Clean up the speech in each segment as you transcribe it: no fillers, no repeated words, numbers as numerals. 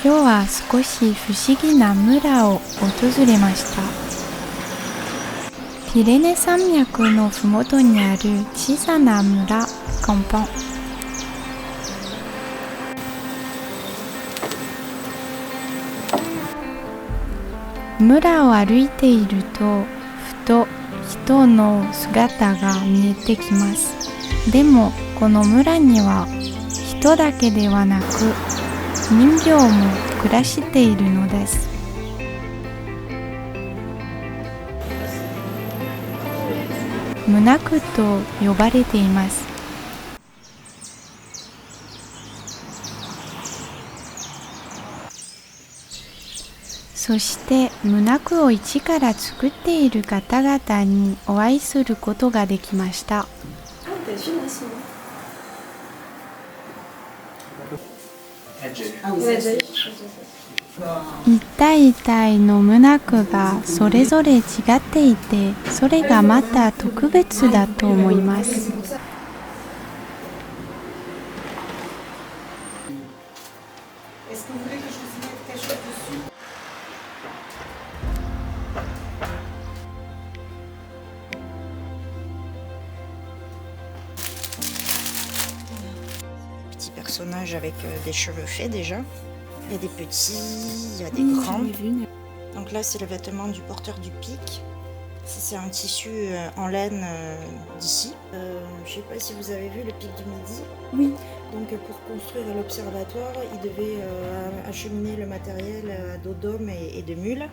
今日は少し不思議な村を訪れました。ピレネ山脈のふもとにある小さな村、カンポン。村を歩いていると、ふと人の姿が見えてきます。でも、この村には人だけではなく、人形も暮らしているのです。ムナクと呼ばれています。そしてムナクを一から作っている方々にお会いすることができました。一体一体のムナクがそれぞれ違っていて、それがまた特別だと思います。Petit personnage avec des cheveux faits déjà. Il y a des petits, il y a des grands. Donc là, c'est le vêtement du porteur du pic. C'est un tissu en laine d'ici. Je ne sais pas si vous avez vu le pic du Midi. Oui. Donc pour construire l'observatoire, il devait acheminer le matériel à dos d'homme et de mule.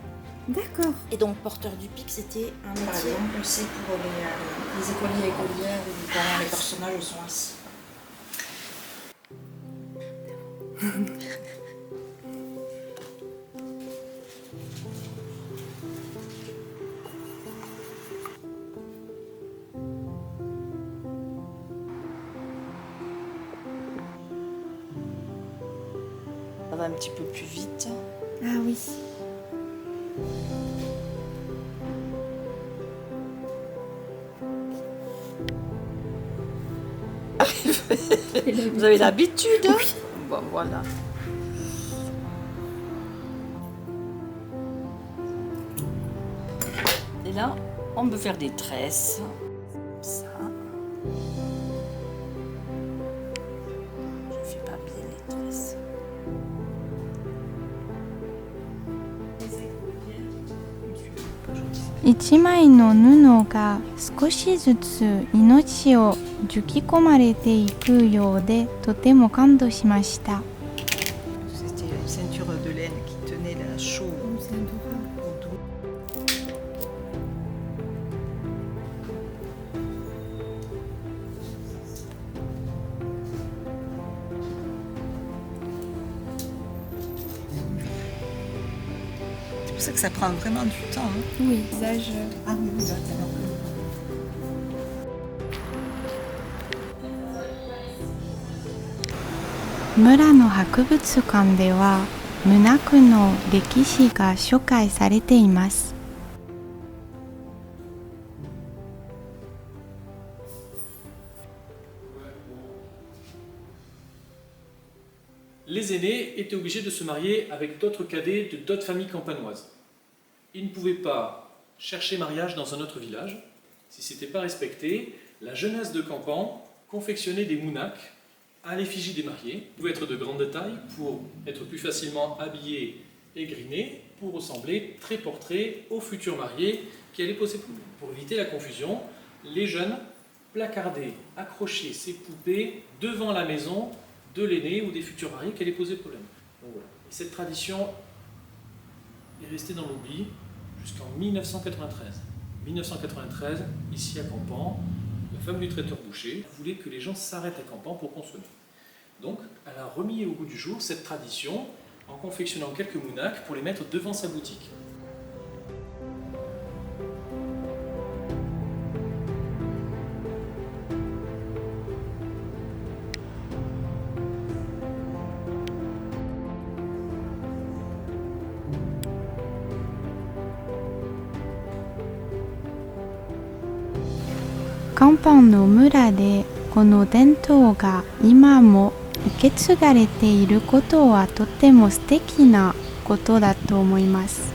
D'accord. Et donc porteur du pic, c'était un métier. On sait pour les écoliers et écolières ou quand les personnages sont assis. Ça va un petit peu plus vite. Ah oui. Vous avez l'habitude, hein? Oui. Bon, voilà. Et là, on peut faire des tresses. Comme ça. Je fais pas bien les tresses. 一枚の布が少しずつ命を吹き込まれていくようで、とても感動しました。C'était une ceinture de laine qui tenait la chaux au dos. C'est pour ça que ça prend vraiment du temps. Hein? Oui, visage. Ah oui, là, t'as 村の博物館では、ムナクの歴史が紹介されています。Les aînés étaient obligés de se marier avec d'autres cadets de d'autres familles campanoises. Ils ne pouvaient pas chercher mariage dans un autre village. Si ce n'était pas respecté, la jeunesse de Campan confectionnait des mounaks à l'effigie des mariés. Ils pouvaient être de grande taille pour être plus facilement habillés et grinés, pour ressembler très portraits aux futurs mariés qui allaient poser problème. Pour éviter la confusion, les jeunes placardaient, accrochaient ces poupées devant la maison de l'aîné ou des futurs mariés qui allaient poser problème. Donc voilà. Et cette tradition est restée dans l'oubli jusqu'en 1993. 1993, ici à Campan, la femme du traiteur boucher voulait que les gens s'arrêtent à Campan pour consommer. Donc, elle a remis au goût du jour cette tradition en confectionnant quelques mounaks pour les mettre devant sa boutique. Campan の村でこの伝統が今も受け継がれていることはとても素敵なことだと思います。